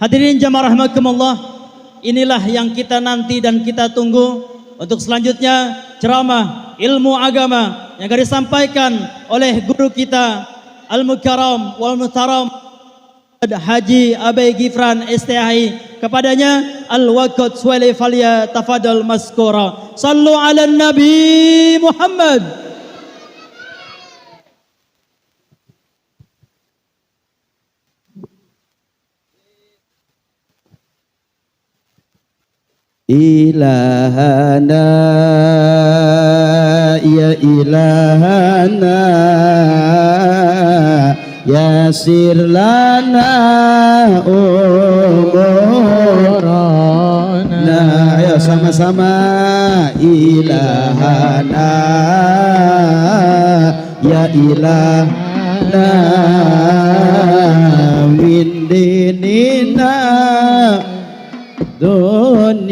Hadirin jamaah rahimakumullah, inilah yang kita nanti dan kita tunggu untuk selanjutnya ceramah ilmu agama yang akan disampaikan oleh guru kita Al-Mukarram wal Muhtaram Haji Abai Gifran STHI. Kepadanya al-waqt suwali falia tafadhal maskura. Sallu ala Nabi Muhammad. Ilahana ya ilahana yasir lana umurana. Ayo sama-sama. Ilahana ya ilahana min dinina dunyana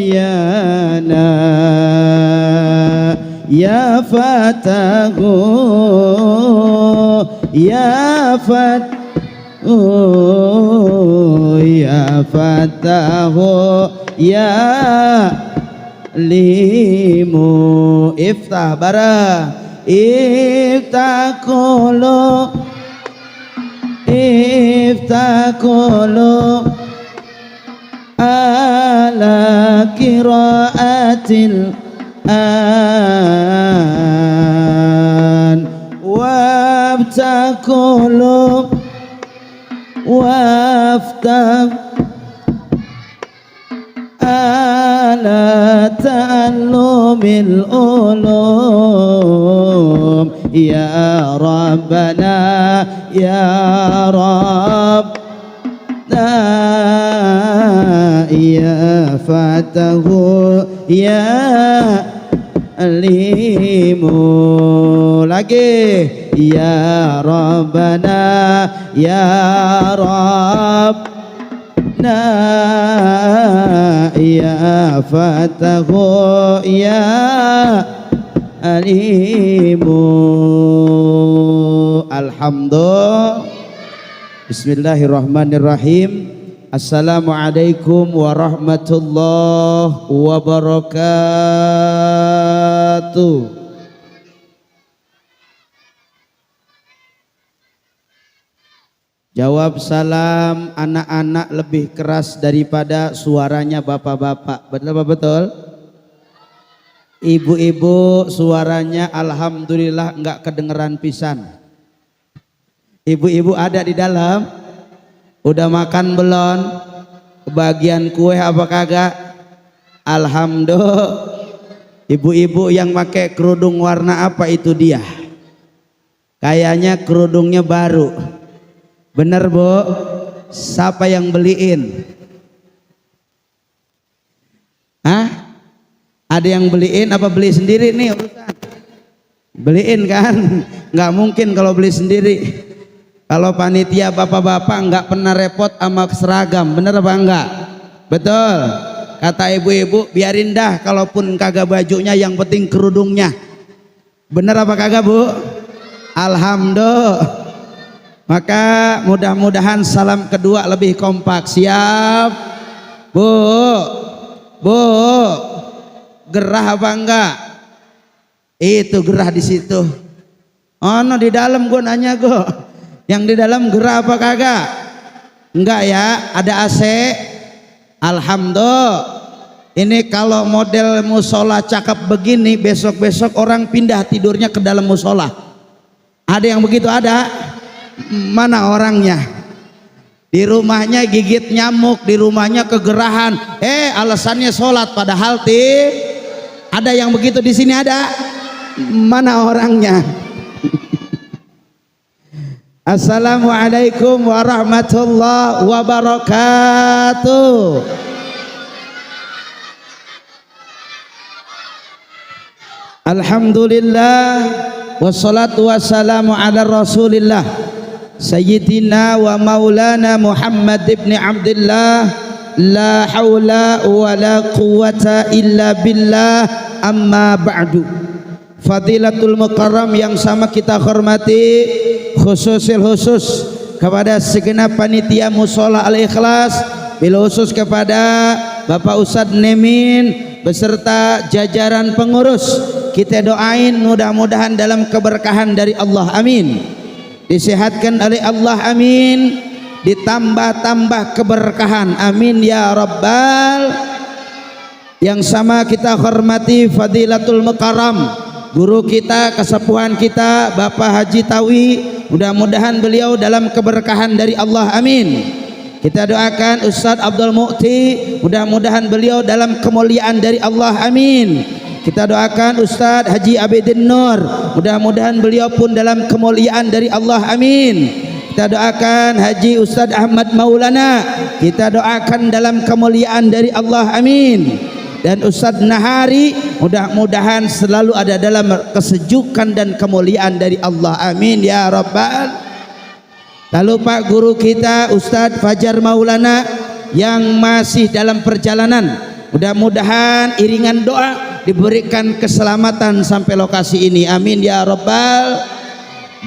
ya fatahu ya fatahu ya limu. Iftah bara iftah kulu ala qiraatil an wabtakulu waftah ala ta'allumil ulum ya rabbana ya rabb ya fatahu ya alimu. Lagi ya rabbana ya rabbna ya fatahu ya alimu. Alhamdulillah. Bismillahirrahmanirrahim. Assalamualaikum warahmatullahi wabarakatuh. Jawab salam anak-anak lebih keras daripada suaranya bapak-bapak. Betul apa betul? Ibu-ibu suaranya alhamdulillah enggak kedengeran pisan. Ibu-ibu ada di dalam? Udah makan belum? Kebagian kue apa kagak? Alhamdulillah. Ibu-ibu yang pakai kerudung warna apa itu dia? Kayaknya kerudungnya baru. Bener Bu? Siapa yang beliin? Hah? Ada yang beliin apa beli sendiri nih urusan? Beliin kan? Nggak mungkin kalau beli sendiri. Kalau panitia bapak-bapak nggak pernah repot sama seragam, bener apa enggak? Betul. Kata ibu-ibu, biarin dah kalaupun kagak bajunya, yang penting kerudungnya. Bener apa kagak Bu? Alhamdulillah. Maka mudah-mudahan salam kedua lebih kompak. Siap? Bu, gerah apa enggak? Itu gerah di situ. Oh no, di dalam gue nanya gue. Yang di dalam gerah apa kagak? Enggak ya, ada AC. Alhamdulillah. Ini kalau model musola cakep begini, besok-besok orang pindah tidurnya ke dalam musola. Ada yang begitu ada? Mana orangnya? Di rumahnya gigit nyamuk, di rumahnya kegerahan. Alasannya sholat padahal ada yang begitu di sini ada? Mana orangnya? Assalamualaikum warahmatullahi wabarakatuh. Alhamdulillah wassalatu wassalamu ala rasulillah sayyidina wa maulana Muhammad ibn Abdullah. La haula wa la quwata illa billah. Amma ba'du. Fadilatul Mukarram yang sama kita hormati, khusus kepada segenap panitia Musola Al-Ikhlas bil khusus kepada Bapak Ustadz Nemin beserta jajaran pengurus. Kita doain mudah-mudahan dalam keberkahan dari Allah, amin. Disehatkan oleh Allah, amin. Ditambah-tambah keberkahan, amin ya rabbal. Yang sama kita hormati Fadilatul Mukarram, guru kita, kesepuhan kita Bapak Haji Tawi, mudah-mudahan beliau dalam keberkahan dari Allah, amin. Kita doakan Ustadz Abdul Mu'ti, mudah-mudahan beliau dalam kemuliaan dari Allah, amin. Kita doakan Ustadz Haji Abidin Nur, mudah-mudahan beliau pun dalam kemuliaan dari Allah, amin. Kita doakan Haji Ustadz Ahmad Maulana, kita doakan dalam kemuliaan dari Allah, amin. Dan Ustadz Nahari, mudah-mudahan selalu ada dalam kesejukan dan kemuliaan dari Allah, amin ya rabbal. Lalu Pak guru kita Ustadz Fajar Maulana yang masih dalam perjalanan, mudah-mudahan iringan doa diberikan keselamatan sampai lokasi ini, amin ya rabbal.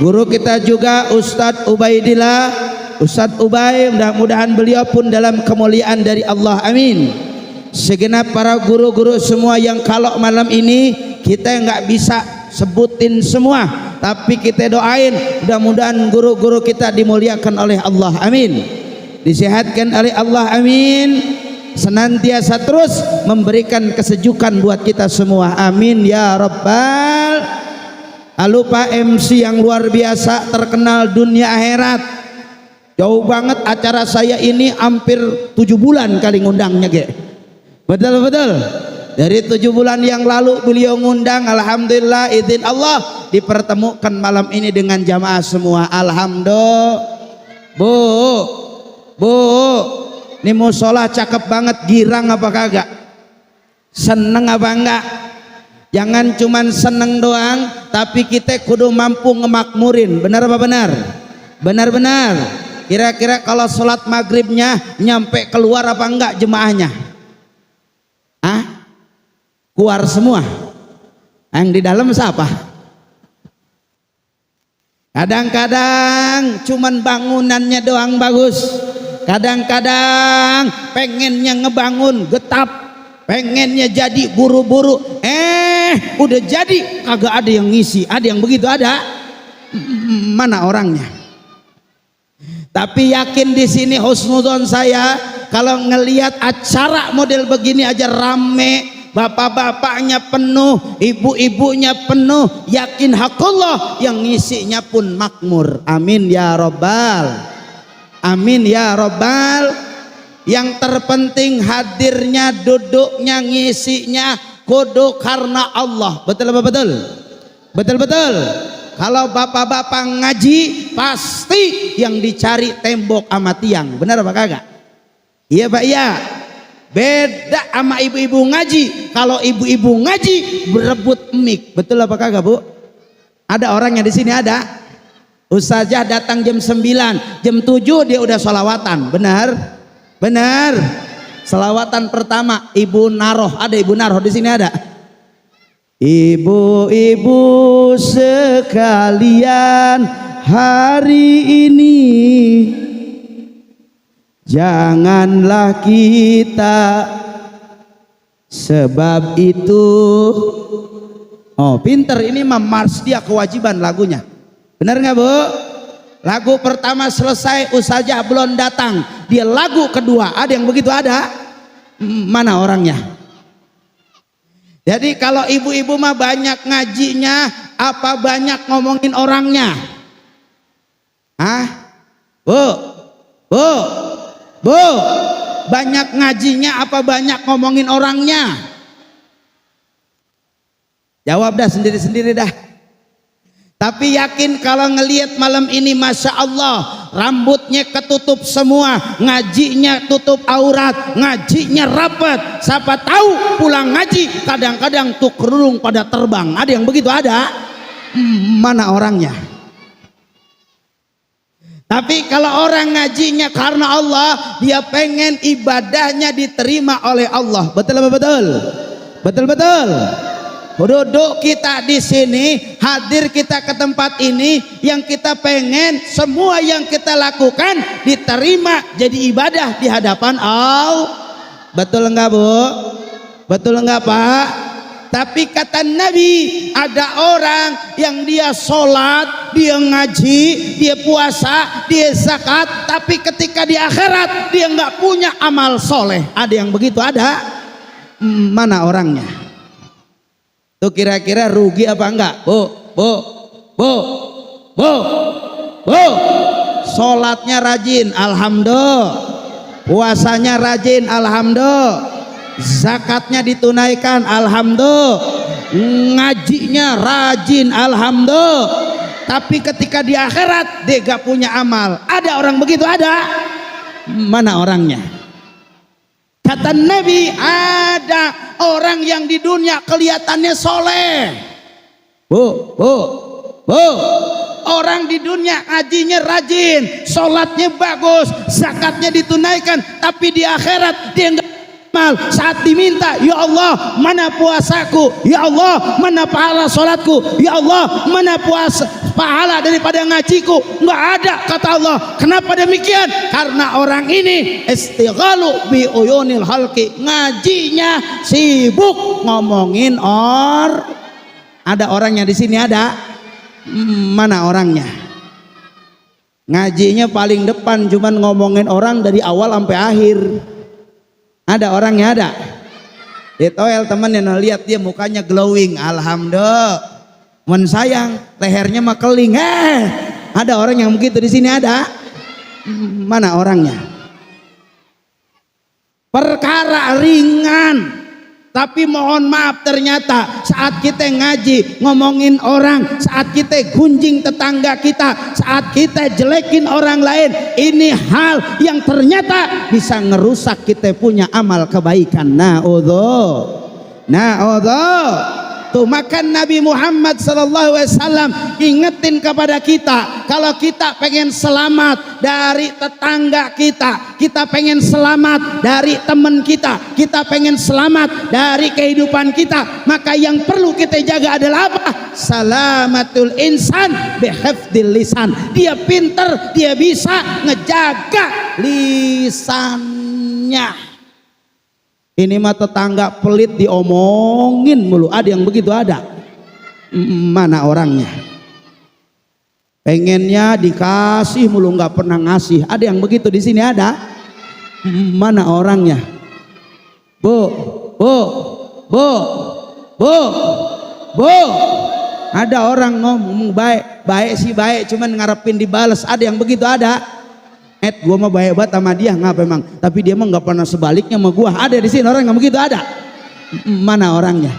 Guru kita juga Ustadz Ubaidillah, Ustadz Ubay, mudah-mudahan beliau pun dalam kemuliaan dari Allah, amin. Segenap para guru-guru semua yang kalau malam ini kita nggak bisa sebutin semua, tapi kita doain mudah-mudahan guru-guru kita dimuliakan oleh Allah, amin. Disehatkan oleh Allah, amin. Senantiasa terus memberikan kesejukan buat kita semua, amin ya rabbal. Lalu Pak MC yang luar biasa terkenal dunia akhirat, jauh banget acara saya ini, hampir 7 bulan kali ngundangnya ge. Betul-betul. Dari 7 bulan yang lalu beliau ngundang, alhamdulillah izin Allah dipertemukan malam ini dengan jamaah semua, alhamdulillah. Bu, ini musola cakep banget, girang apa kagak? Seneng apa enggak? Jangan cuman seneng doang, tapi kita kudu mampu ngemakmurin, benar apa benar? Benar-benar. Kira-kira kalau sholat maghribnya nyampe keluar apa enggak jemaahnya? Keluar semua. Yang di dalam siapa? Kadang-kadang cuman bangunannya doang bagus, kadang-kadang pengennya ngebangun getap, pengennya jadi buru-buru, udah jadi kagak ada yang ngisi. Ada yang begitu? Ada? Mana orangnya? Tapi yakin di sini husnuzon saya, kalau ngelihat acara model begini aja rame, bapak-bapaknya penuh, ibu-ibunya penuh, yakin hakullah yang ngisinya pun makmur, amin ya rabbal, amin ya rabbal. Yang terpenting hadirnya, duduknya, ngisinya kudu karena Allah, betul apa betul? Betul-betul. Kalau bapak-bapak ngaji pasti yang dicari tembok sama tiang, benar apa kagak? Iya Pak, iya. Beda sama ibu-ibu ngaji. Kalau ibu-ibu ngaji berebut mic, betul apa kagak Bu? Ada orangnya di sini, ada. Ustazah datang jam 9, jam 7 dia udah sholawatan, benar? Benar. Sholawatan pertama Ibu Naroh, ada Ibu Naroh di sini, ada. Ibu-ibu sekalian, hari ini janganlah kita sebab itu. Oh pinter, ini mah mars dia kewajiban lagunya, bener nggak Bu? Lagu pertama selesai, Ustazah belum datang, dia lagu kedua, ada yang begitu? Ada. Mana orangnya? Jadi kalau ibu-ibu mah banyak ngajinya apa banyak ngomongin orangnya? Bu, banyak ngajinya apa banyak ngomongin orangnya? Jawab dah sendiri-sendiri dah. Tapi yakin kalau ngelihat malam ini Masya Allah, rambutnya ketutup semua, ngajinya tutup aurat, ngajinya rapat. Siapa tahu pulang ngaji kadang-kadang tuh kerudung pada terbang, ada yang begitu? Ada. Mana orangnya? Tapi kalau orang ngajinya karena Allah, dia pengen ibadahnya diterima oleh Allah, betul apa betul? Betul-betul. duduk kita di sini, hadir kita ke tempat ini, yang kita pengen semua yang kita lakukan diterima jadi ibadah di hadapan Allah. Betul enggak Bu? Betul enggak Pak? Tapi kata Nabi, ada orang yang dia sholat, dia ngaji, dia puasa, dia zakat, tapi ketika di akhirat dia nggak punya amal soleh. Ada yang begitu? Ada? Mana orangnya? Tuh kira-kira rugi apa enggak? Bu. Sholatnya rajin, alhamdulillah. Puasanya rajin, alhamdulillah. Zakatnya ditunaikan, alhamdulillah. Ngajinya rajin, alhamdulillah. Tapi ketika di akhirat dia gak punya amal. Ada orang begitu? Ada? Mana orangnya? Kata Nabi, ada orang yang di dunia kelihatannya soleh. Bu. Orang di dunia ngajinya rajin, sholatnya bagus, zakatnya ditunaikan, tapi di akhirat dia enggak amal. Saat diminta, ya Allah mana puasaku, ya Allah mana pahala sholatku, ya Allah mana puasa pahala daripada ngajiku. Enggak ada, kata Allah. Kenapa demikian? Karena orang ini istighalu bi uyunil halqi, ngajinya sibuk ngomongin Ada orangnya di sini? Ada? Mana orangnya? Ngajinya paling depan, cuman ngomongin orang dari awal sampai akhir. Ada orangnya? Ada? Di toel temen yang lihat dia mukanya glowing, alhamdulillah. Men sayang, lehernya mah keling. Ada orang yang begitu di sini? Ada? Mana orangnya? Perkara ringan, tapi mohon maaf ternyata saat kita ngaji ngomongin orang, saat kita gunjing tetangga kita, saat kita jelekin orang lain, ini hal yang ternyata bisa ngerusak kita punya amal kebaikan. Na'udhu. Tuh makan Nabi Muhammad SAW ingetin kepada kita, kalau kita pengen selamat dari tetangga kita, kita pengen selamat dari teman kita, kita pengen selamat dari kehidupan kita, maka yang perlu kita jaga adalah apa? Salamatul insan bihifdil lisan. Dia pinter, dia bisa ngejaga lisannya. Ini mah tetangga pelit diomongin mulu. Ada yang begitu? Ada? Mana orangnya? Pengennya dikasih mulu, nggak pernah ngasih. Ada yang begitu di sini? Ada? Mana orangnya? Bu. Ada orang ngomong baik sih baik, cuman ngarepin dibales. Ada yang begitu? Ada? Gua mah baik banget sama dia, ngapa emang? Tapi dia mah nggak pernah sebaliknya sama gua. Ada di sini orang yang begitu? Ada? Mana orangnya?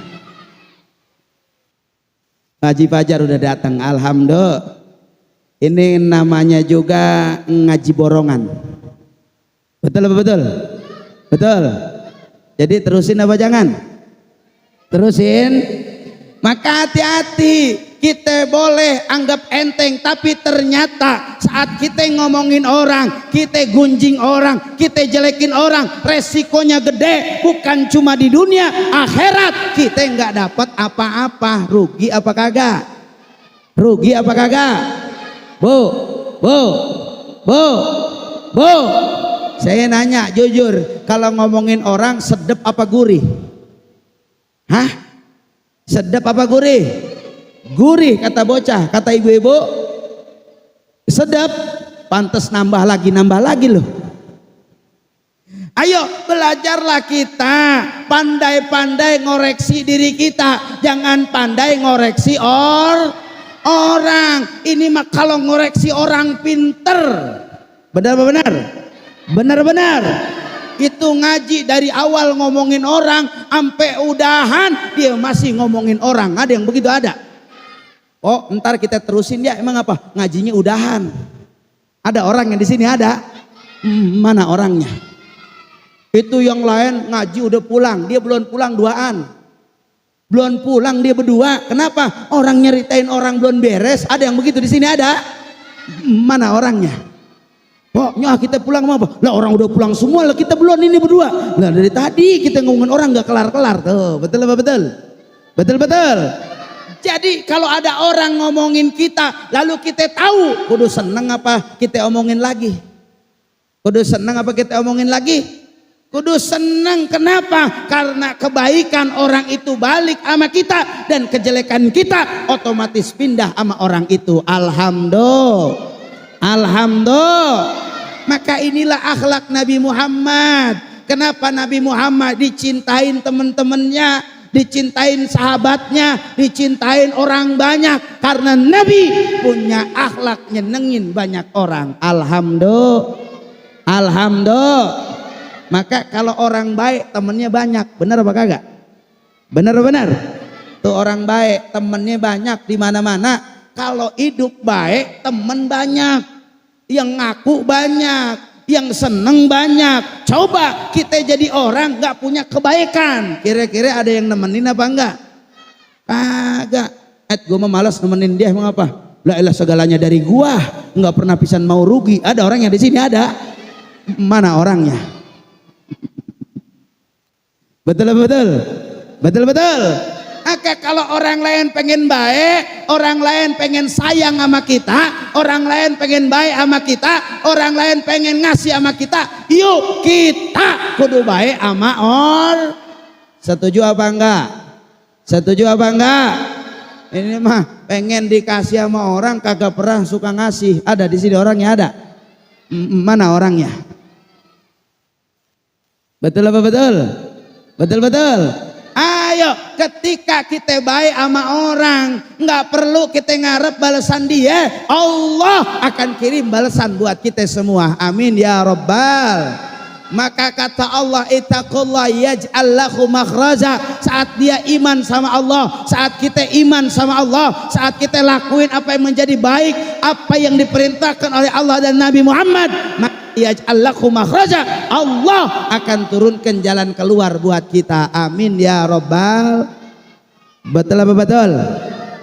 Haji Fajar udah datang, alhamdulillah. Ini namanya juga ngaji borongan. Betul apa betul? Betul. Jadi terusin apa jangan? Terusin. Maka hati-hati, kita boleh anggap enteng, tapi ternyata saat kita ngomongin orang, kita gunjing orang, kita jelekin orang, resikonya gede. Bukan cuma di dunia, akhirat kita nggak dapat apa-apa. Rugi apa kagak? Rugi apa kagak? Bu. Saya nanya jujur, kalau ngomongin orang sedep apa gurih? Hah? Sedap apa gurih? Gurih kata bocah, kata ibu-ibu sedap. Pantes nambah lagi loh. Ayo belajarlah kita, pandai-pandai ngoreksi diri kita, jangan pandai ngoreksi orang. Ini mah kalau ngoreksi orang pinter. Benar apa benar? Benar. Itu ngaji dari awal ngomongin orang sampai udahan dia masih ngomongin orang. Ada yang begitu? Ada? Oh ntar kita terusin ya. Emang apa? Ngajinya udahan. Ada orang yang di sini? Ada? Mana orangnya? Itu yang lain ngaji udah pulang, dia belum pulang duaan. Belum pulang dia berdua. Kenapa? Orang nyeritain orang belum beres. Ada yang begitu di sini? Ada? Mana orangnya? Pokoknya kita pulang mau apa? Lah orang udah pulang semua, lah kita belum ini berdua. Lah dari tadi kita ngomongin orang nggak kelar-kelar tuh. Betul apa betul? Betul-betul. Jadi kalau ada orang ngomongin kita lalu kita tahu, kudu seneng apa kita omongin lagi? Kudu seneng apa kita omongin lagi? Kudu seneng. Kenapa? Karena kebaikan orang itu balik sama kita dan kejelekan kita otomatis pindah sama orang itu. Alhamdulillah. Alhamdulillah. Maka inilah akhlak Nabi Muhammad. Kenapa Nabi Muhammad dicintain teman-temannya, dicintain sahabatnya, dicintain orang banyak? Karena Nabi punya akhlak nyenengin banyak orang. Alhamdulillah. Alhamdulillah. Maka kalau orang baik temennya banyak, benar apa kagak? Benar-benar. Tuh orang baik temennya banyak di mana-mana. Kalau hidup baik temen banyak, yang ngaku banyak, yang seneng banyak. Coba kita jadi orang nggak punya kebaikan, kira-kira ada yang nemenin apa enggak? Kagak. Gue mah malas nemenin dia, emang apa? Lah elah segalanya dari gua, nggak pernah pisan mau rugi. Ada orang yang di sini ada? Mana orangnya? Betul-betul. Betul-betul. Maka kalau orang lain pengen baik, orang lain pengen sayang sama kita, orang lain pengen baik sama kita, orang lain pengen ngasih sama kita, yuk kita kudu baik sama orang. Setuju apa enggak? Setuju apa enggak? Ini mah pengen dikasih sama orang kagak pernah suka ngasih. Ada di sini orangnya ada? Mana orangnya? Betul apa betul? Betul-betul. Ayo, ketika kita baik sama orang, nggak perlu kita ngarep balasan dia. Allah akan kirim balasan buat kita semua. Amin ya Rabbal. Maka kata Allah, ittaqullah yaj'al lahu makhraja. Saat dia iman sama Allah, saat kita iman sama Allah, saat kita lakuin apa yang menjadi baik, apa yang diperintahkan oleh Allah dan Nabi Muhammad, yaj'al lahu makhraja, Allah akan turunkan jalan keluar buat kita. Amin ya Rabbal. Betul apa betul?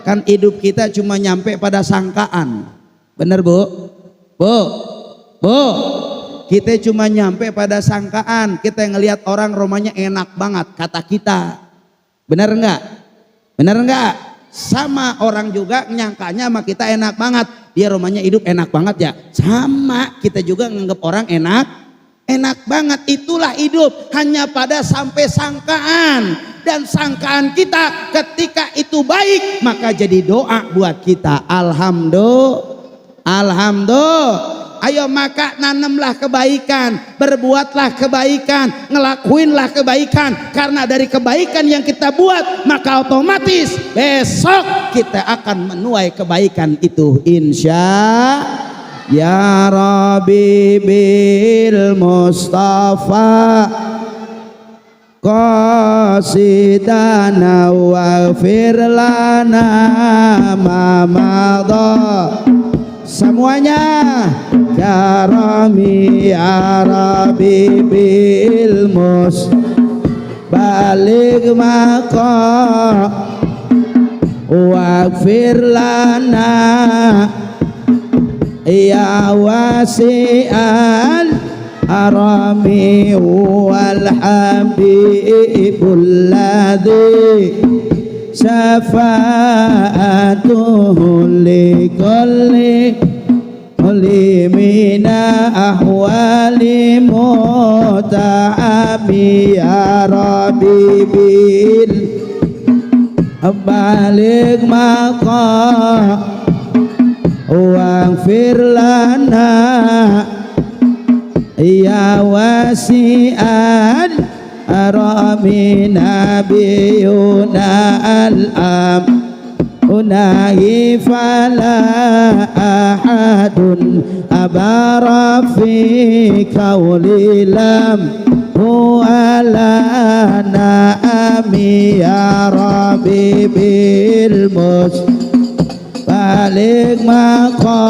Kan hidup kita cuma nyampe pada sangkaan. Bener Bu? Bu? Bu? Kita cuma nyampe pada sangkaan. Kita ngelihat orang rumahnya enak banget kata kita. Bener enggak? Bener enggak? Sama orang juga nyangkanya sama kita enak banget. Dia rumahnya hidup enak banget ya. Sama kita juga nganggap orang enak banget. Itulah hidup, hanya pada sampai sangkaan. Dan sangkaan kita ketika itu baik, maka jadi doa buat kita. Alhamdulillah. Alhamdulillah. Ayo maka nanamlah kebaikan, berbuatlah kebaikan, ngelakuinlah kebaikan. Karena dari kebaikan yang kita buat, maka otomatis besok kita akan menuai kebaikan itu, insya ya Rabbi bil Mustafa qasidana waghfir lana ma madha. Semuanya karami ya Rabbi bil mus balik maka waghfir lana ya wasi'al arami wal habibul ladzi syafa'atuhu likulli mina ahwali muta'ami ya Rabbi bil balik maka waghfir lana ya wasi'an arami nabiyuna al-am unahi fala ahadun abara fi qawli lam hu'alana ami ya Rabbi bil mus balik maka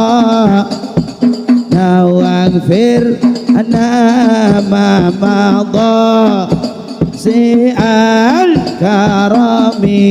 waghfir ana ma madha si'al karami.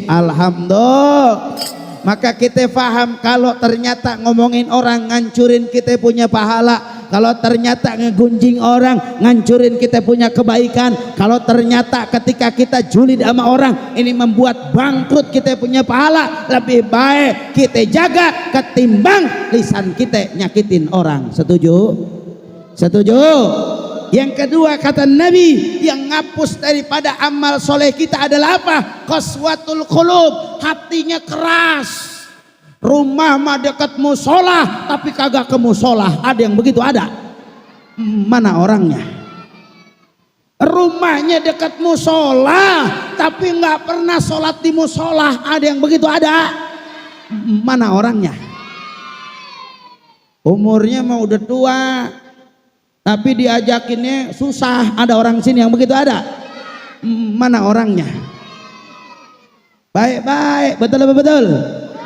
Alhamdulillah. Maka kita paham kalau ternyata ngomongin orang ngancurin kita punya pahala, kalau ternyata ngegunjing orang ngancurin kita punya kebaikan, kalau ternyata ketika kita julid sama orang ini membuat bangkrut kita punya pahala, lebih baik kita jaga ketimbang lisan kita nyakitin orang. Setuju? Setuju? Yang kedua kata Nabi, yang ngapus daripada amal soleh kita adalah apa? Qaswatul qulub, hatinya keras. Rumah mah dekat musola tapi kagak ke musola. Ada yang begitu? Ada? Mana orangnya? Rumahnya dekat musola tapi nggak pernah sholat di musola. Ada yang begitu? Ada? Mana orangnya? Umurnya mah udah tua tapi diajakinnya susah. Ada orang sini yang begitu? Ada? Mana orangnya? Baik-baik, betul betul.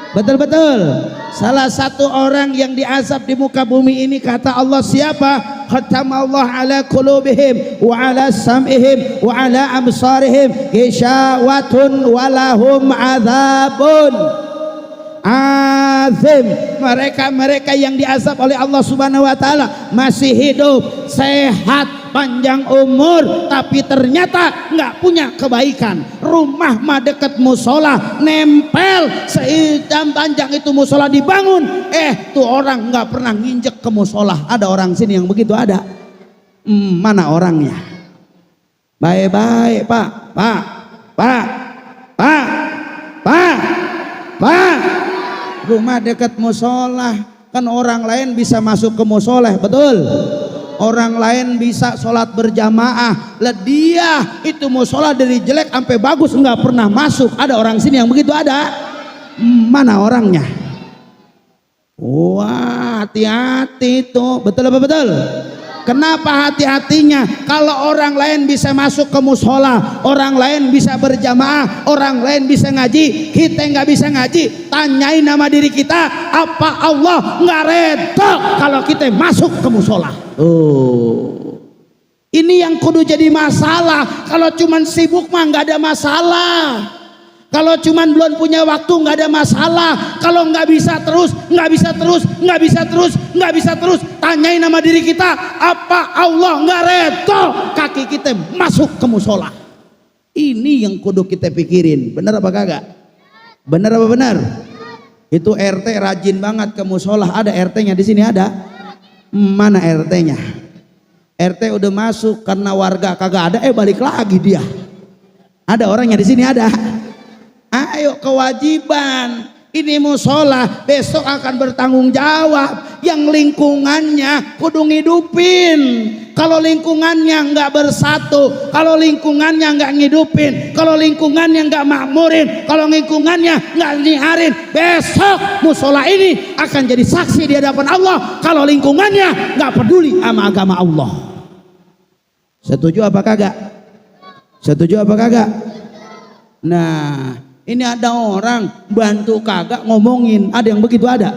Betul-betul. Salah satu orang yang diazab di muka bumi ini kata Allah siapa? Khatamallah ala qulubihim wa ala sam'ihim wa ala absarihim ghishawatun walahum adzabun azim. Mereka yang diazab oleh Allah Subhanahu wa taala masih hidup, sehat, panjang umur, tapi ternyata nggak punya kebaikan. Rumah mah dekat musola, nempel sejam panjang itu musola dibangun, tuh orang nggak pernah nginjek ke musola. Ada orang sini yang begitu? Ada? Mana orangnya? Baik-baik Pak, rumah dekat musola, kan orang lain bisa masuk ke musola, betul? Orang lain bisa sholat berjamaah, lah dia itu musola dari jelek sampai bagus nggak pernah masuk. Ada orang sini yang begitu? Ada? Mana orangnya? Wah, hati-hati tuh, betul apa betul? Kenapa hati-hatinya? Kalau orang lain bisa masuk ke musola, orang lain bisa berjamaah, orang lain bisa ngaji, kita nggak bisa ngaji. Tanyain nama diri kita, apa Allah nggak reda kalau kita masuk ke musola? Ini yang kudu jadi masalah. Kalau cuman sibuk mah nggak ada masalah. Kalau cuman belum punya waktu nggak ada masalah. Kalau nggak bisa terus, nggak bisa terus. Tanyain nama diri kita, apa Allah nggak redo kaki kita masuk ke musola? Ini yang kudu kita pikirin. Bener apa kagak? Bener apa bener? Itu RT rajin banget ke musola. Ada RT-nya di sini? Ada? Mana RT-nya? RT udah masuk karena warga kagak ada, balik lagi dia. Ada orangnya di sini? Ada? Ayo, kewajiban ini musola besok akan bertanggung jawab. Yang lingkungannya kudu ngidupin. Kalau lingkungannya nggak bersatu, kalau lingkungannya nggak ngidupin, kalau lingkungannya nggak makmurin, kalau lingkungannya nggak nyiarin, besok musola ini akan jadi saksi di hadapan Allah kalau lingkungannya nggak peduli sama agama Allah. Setuju apa kagak? Setuju apa kagak? Nah, ini ada orang bantu kagak ngomongin. Ada yang begitu? Ada?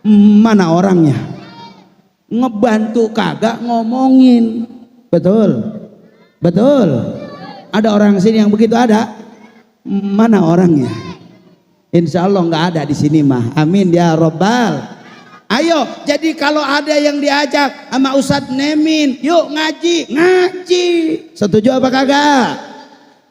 Mana orangnya? Ngebantu kagak ngomongin. Betul? Betul? Ada orang sini yang begitu? Ada? Mana orangnya? Insya Allah nggak ada di sini mah. Amin ya Rabbal. Ayo, jadi kalau ada yang diajak sama Ustadz Nemin, yuk ngaji. Setuju apa kagak?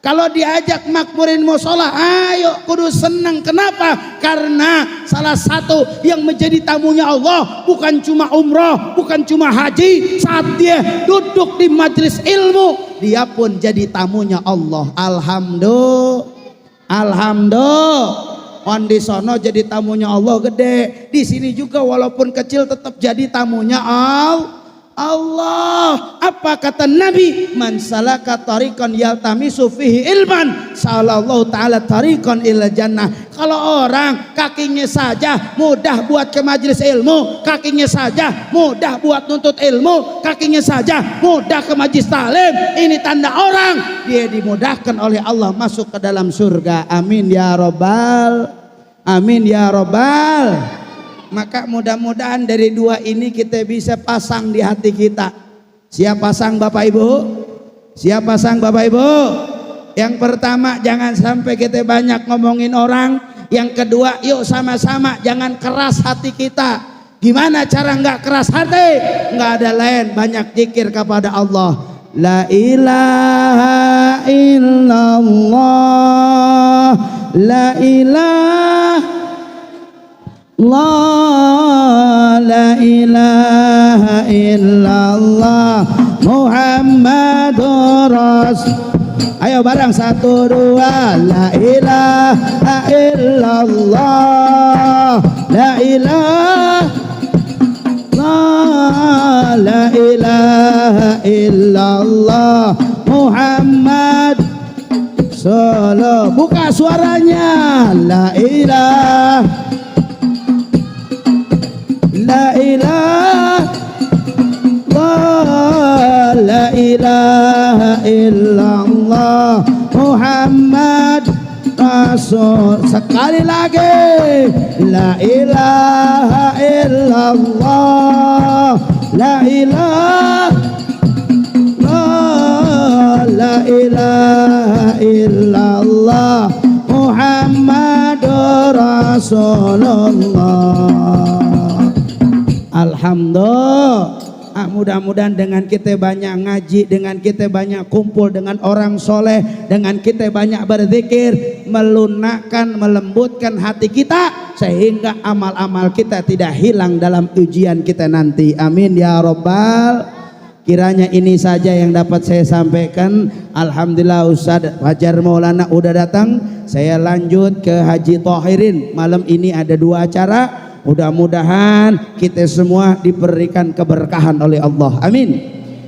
Kalau diajak makmurin musola, ayo kudu senang. Kenapa? Karena salah satu yang menjadi tamunya Allah bukan cuma umroh, bukan cuma haji. Saat dia duduk di majelis ilmu, dia pun jadi tamunya Allah. Alhamdulillah. On di sono jadi tamunya Allah gede. Di sini juga walaupun kecil tetap jadi tamunya Allah. Apa kata Nabi? Man salaka tariqan yaltamisu fihi ilman, salallahu taala tariqan ila jannah. Kalau orang kakinya saja mudah buat ke majelis ilmu, kakinya saja mudah buat nuntut ilmu, kakinya saja mudah ke majelis talim, ini tanda orang dia dimudahkan oleh Allah masuk ke dalam surga. Amin ya Rabbal. Amin ya Rabbal. Maka mudah-mudahan dari dua ini kita bisa pasang di hati kita. Siap pasang Bapak Ibu? Siap pasang Bapak Ibu? Yang pertama, jangan sampai kita banyak ngomongin orang. Yang kedua, yuk sama-sama jangan keras hati kita. Gimana cara nggak keras hati? Nggak ada lain, banyak zikir kepada Allah. La ilaha illallah, la ilaha la ilaha illallah Muhammadur Rasul. Ayo bareng, 1, 2. La ilaha illallah, la ilaha, la ilaha illallah Muhammad Solo. Buka suaranya. La ilaha, la ilaha, la ilaha illallah Muhammad Rasul. Sekali lagi. La ilaha illallah, la ilaha, la ilaha illallah Muhammadur Rasulullah. Alhamdulillah. Mudah-mudahan dengan kita banyak ngaji, dengan kita banyak kumpul dengan orang soleh, dengan kita banyak berzikir, melunakkan, melembutkan hati kita, sehingga amal-amal kita tidak hilang dalam ujian kita nanti. Amin ya Rabbal. Kiranya ini saja yang dapat saya sampaikan. Alhamdulillah Ustaz Fajar Maulana udah datang. Saya lanjut ke Haji Thahirin. Malam ini ada 2 acara. Mudah-mudahan kita semua diberikan keberkahan oleh Allah. Amin.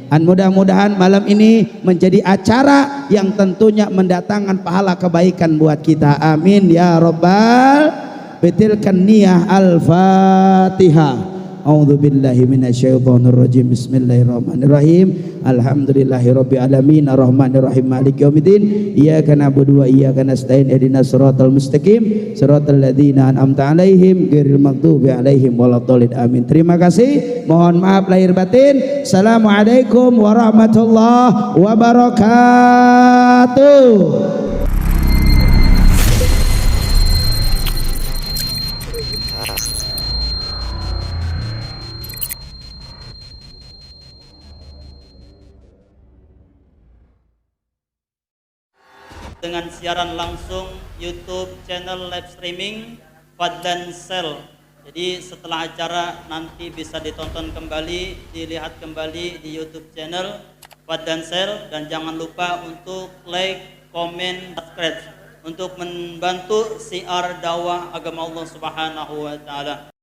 Dan mudah-mudahan malam ini menjadi acara yang tentunya mendatangkan pahala kebaikan buat kita. Amin ya Rabbal. Betilkan niyah. Al-Fatihah. A'udzu billahi minasyaitonir rajim. Bismillahirrahmanirrahim. Alhamdulillahirabbil alamin arrahmanir rahim maliki yaumiddin. Iyyaka na'budu wa iyyaka nasta'in. Ihdinas siratal mustaqim, siratal ladzina an'amta 'alaihim ghairil maghdubi 'alaihim waladdallin. Amin. Terima kasih. Mohon maaf lahir batin. Assalamualaikum warahmatullahi wabarakatuh. Dengan siaran langsung YouTube channel live streaming Fadlan Sel. Jadi setelah acara nanti bisa ditonton kembali, dilihat kembali di YouTube channel Fadlan Sel, dan jangan lupa untuk like, komen, subscribe untuk membantu siar dakwah agama Allah Subhanahu wa taala.